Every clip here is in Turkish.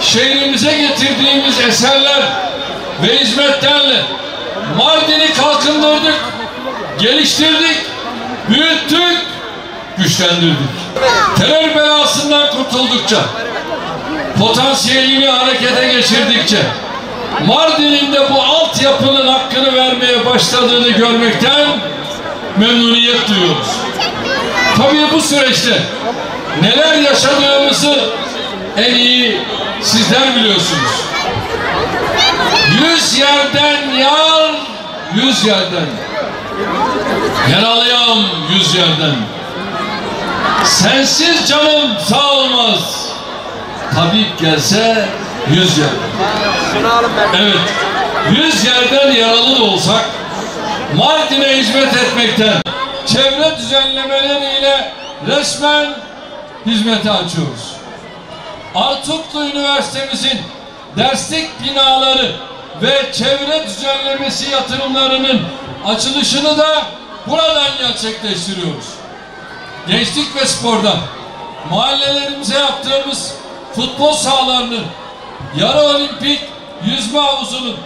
şehrimize getirdiğimiz eserler ve hizmetlerle Mardin'i kalkındırdık, geliştirdik, büyüttük, güçlendirdik. Terör belasından kurtuldukça, potansiyelini harekete geçirdikçe, Mardin'in de bu altyapının hakkını vermeye başladığını görmekten memnuniyet duyuyoruz. Tabii bu süreçte neler yaşadığımızı en iyi sizler biliyorsunuz. 100 yerden yar, 100 yerden. Yaralıyan 100 yerden. Sensiz canım sağ olmaz. Tabip gelse 100 yerden. Evet, 100 yerden yaralı da olsak Mardin'e hizmet etmekten, çevre düzenlemeleriyle resmen hizmete açıyoruz. Artuklu Üniversitemizin derslik binaları ve çevre düzenlemesi yatırımlarının açılışını da buradan gerçekleştiriyoruz. Gençlik ve sporda mahallelerimize yaptığımız futbol sahalarının, yarı olimpik yüzme havuzunun,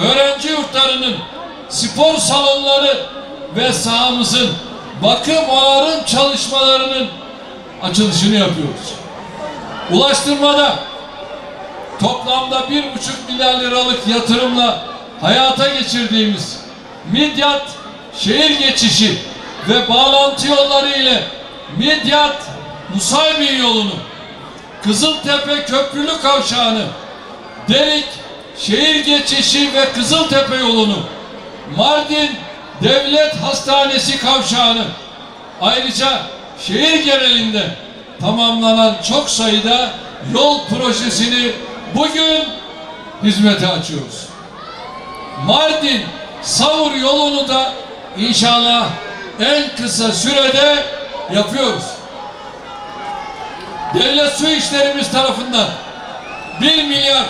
öğrenci yurtlarının, spor salonları ve sahamızın bakım onarım çalışmalarının açılışını yapıyoruz. Ulaştırmada toplamda 1,5 milyar liralık yatırımla hayata geçirdiğimiz Midyat şehir geçişi ve bağlantı yolları ile Midyat Nusaybin yolunu, Kızıltepe Köprülü Kavşağı'nı, Derik şehir geçişi ve Kızıltepe yolunu, Mardin Devlet Hastanesi kavşağını, ayrıca şehir genelinde tamamlanan çok sayıda yol projesini bugün hizmete açıyoruz. Mardin Savur yolunu da inşallah en kısa sürede yapıyoruz. Devlet Su İşlerimiz tarafından 1 milyar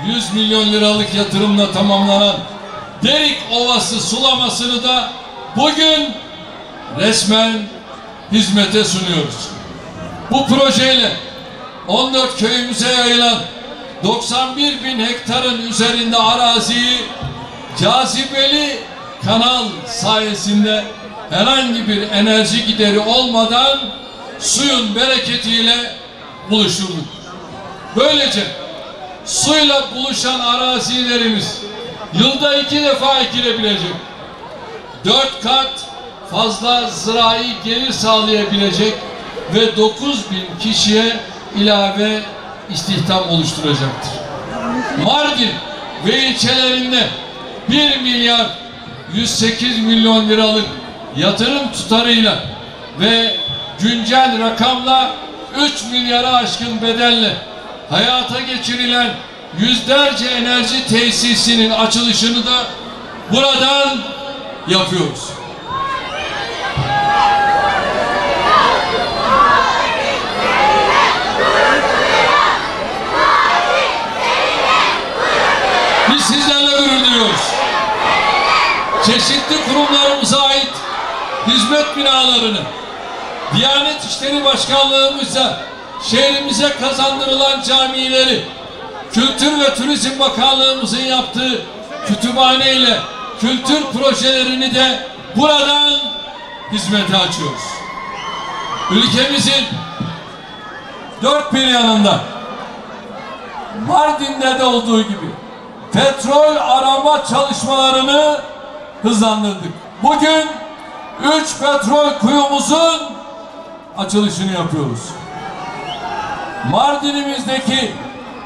100 milyon liralık yatırımla tamamlanan Derik Ovası sulamasını da bugün resmen hizmete sunuyoruz. Bu projeyle 14 köyümüze yayılan 91 bin hektarın üzerinde araziyi cazibeli kanal sayesinde herhangi bir enerji gideri olmadan suyun bereketiyle buluşturduk. Böylece suyla buluşan arazilerimiz yılda 2 defa ekilebilecek, 4 kat fazla zirai gelir sağlayabilecek ve 9.000 kişiye ilave istihdam oluşturacaktır. Mardin ve ilçelerinde 1 milyar 108 milyon liralık yatırım tutarıyla ve güncel rakamla 3 milyara aşkın bedelle hayata geçirilen yüzlerce enerji tesisinin açılışını da buradan yapıyoruz. Biz sizlerle gurur duyuyoruz. Çeşitli kurumlarımıza ait hizmet binalarını Diyanet İşleri Başkanlığımızla şehrimize kazandırılan camileri, Kültür ve Turizm Bakanlığımızın yaptığı kütüphane ile kültür projelerini de buradan hizmete açıyoruz. Ülkemizin dört bir yanında Mardin'de de olduğu gibi petrol arama çalışmalarını hızlandırdık. Bugün 3 petrol kuyumuzun açılışını yapıyoruz. Mardin'imizdeki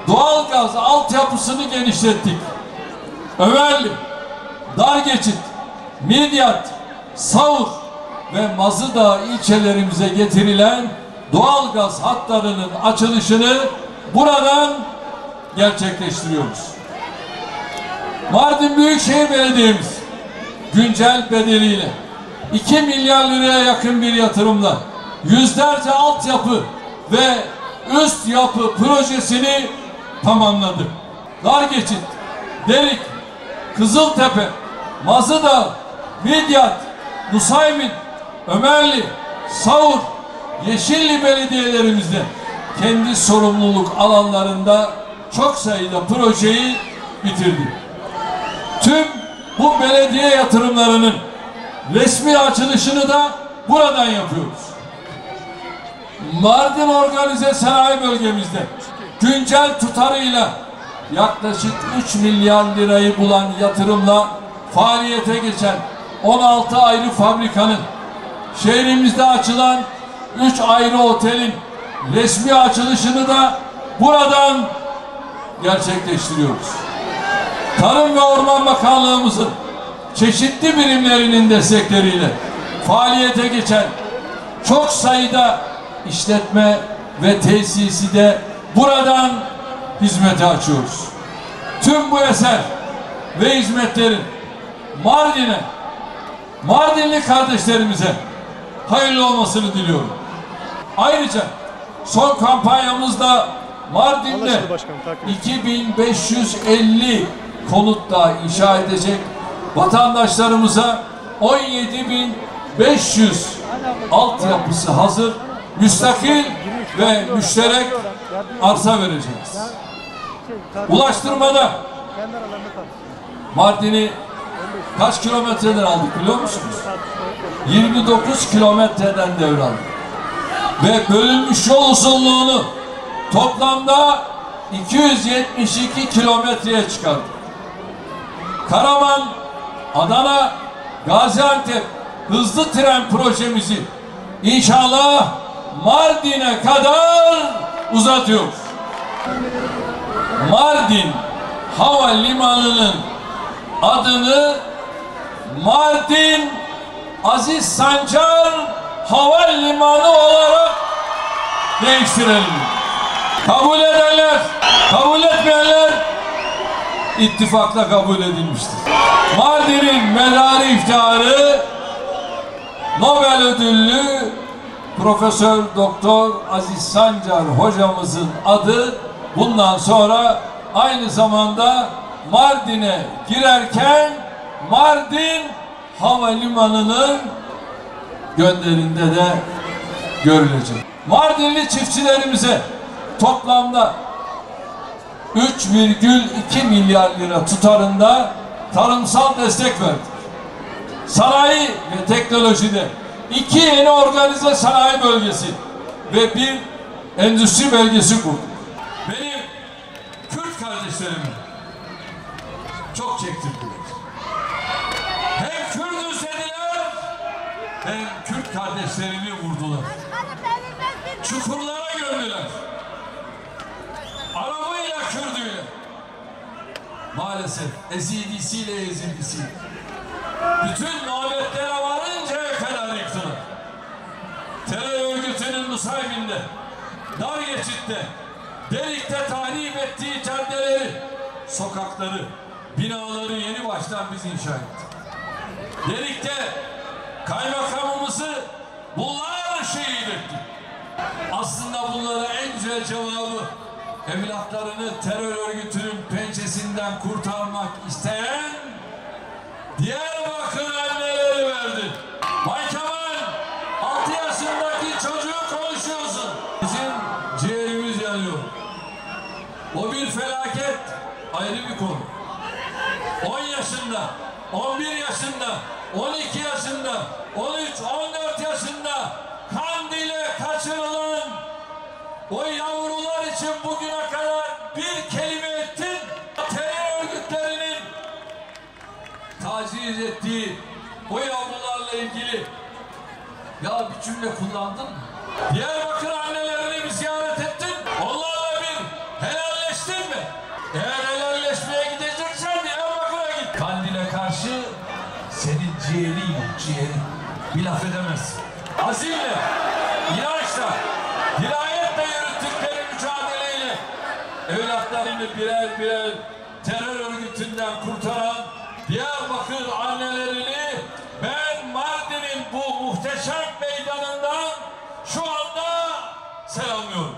doğalgaz altyapısını genişlettik. Ömerli, Dargeçit, Midyat, Savur ve Mazıdağ ilçelerimize getirilen doğalgaz hatlarının açılışını buradan gerçekleştiriyoruz. Mardin Büyükşehir Belediye'miz güncel bedeliyle 2 milyar liraya yakın bir yatırımla yüzlerce altyapı ve üst yapı projesini tamamladı. Dargeçit, Derik, Kızıltepe, Mazıdağ, Midyat, Nusaybin, Ömerli, Savur, Yeşilli belediyelerimizde kendi sorumluluk alanlarında çok sayıda projeyi bitirdi. Tüm bu belediye yatırımlarının resmi açılışını da buradan yapıyoruz. Mardin Organize Sanayi Bölgemizde güncel tutarıyla yaklaşık 3 milyar lirayı bulan yatırımla faaliyete geçen 16 ayrı fabrikanın, şehrimizde açılan 3 ayrı otelin resmi açılışını da buradan gerçekleştiriyoruz. Tarım ve Orman Bakanlığımızın çeşitli birimlerinin destekleriyle faaliyete geçen çok sayıda işletme ve tesisi de buradan hizmete açıyoruz. Tüm bu eser ve hizmetlerin Mardin'e, Mardinli kardeşlerimize hayırlı olmasını diliyorum. Ayrıca son kampanyamızda Mardin'de 2550 konutta inşa edecek vatandaşlarımıza 17.500 altyapısı hazır, müstakil ve müşterek arsa vereceğiz. Ulaştırmada Mardin'i kaç kilometreden aldık biliyor musunuz? 29 kilometreden devraldık. Ve bölünmüş yol uzunluğunu toplamda 272 kilometreye çıkardık. Karaman, Adana, Gaziantep hızlı tren projemizi inşallah Mardin'e kadar uzatıyoruz. Mardin Havalimanı'nın adını Mardin Aziz Sancar Havalimanı olarak değiştirelim. Kabul edenler, kabul etmeyenler ittifakla kabul edilmiştir. Mardin'in medarı iftiharı Nobel ödüllü Profesör Doktor Aziz Sancar hocamızın adı bundan sonra aynı zamanda Mardin'e girerken Mardin Havalimanı'nın gönderinde de görülecek. Mardinli çiftçilerimize toplamda 3,2 milyar lira tutarında tarımsal destek verdik. Sanayi ve teknolojide 2 yeni organize sanayi bölgesi ve 1 endüstri bölgesi kurduk. Benim Kürt kardeşlerimi çok çektirdiler. Hem Kürdüz dediler, hem Kürt kardeşlerimi vurdular. Çukurlara gömdüler. Arabıyla Kürdüyle. Maalesef ezidisiyle ezildisiyle. Bütün nabetlere varıncaya kadar yıktılar. Terör örgütünün Nusaybin'de, Dargeçit'te, Delik'te tahrip ettiği caddeleri, sokakları, binaları yeni baştan biz inşa ettik. Delik'te kaymakamımızı bunlar şehit etti. Aslında bunlara en güzel cevabı evlatlarını terör örgütünün pençesinden kurtarmak isteyen Diyarbakır anneleri verdi. Bay Kemal, 6 yaşındaki çocuğu konuşuyorsun. Bizim ciğerimiz yanıyor. O bir felaket, ayrı bir konu. 10 yaşında, 11 yaşında, 12 yaşında, 13, 14 yaşında Kandil'e kaçırılan o yavrular için bugüne kadar bir kelime ettin. Terör örgütlerinin taciz ettiği o yavrularla ilgili ya bir cümle kullandın mı? Diyarbakır annelerini bir ziyaret ettin. Onlarla bir helalleştin mi? Eğer helalleşmeye gideceksen Diyarbakır'a git. Kandil'e karşı senin ciğerin bir laf edemezsin. Azimle, inançla, dirayetle yürüttükleri mücadeleyle evlatlarını birer birer terör örgütünden kurtaran Diyarbakır annelerini ben Mardin'in bu muhteşem meydanından şu anda selamlıyorum.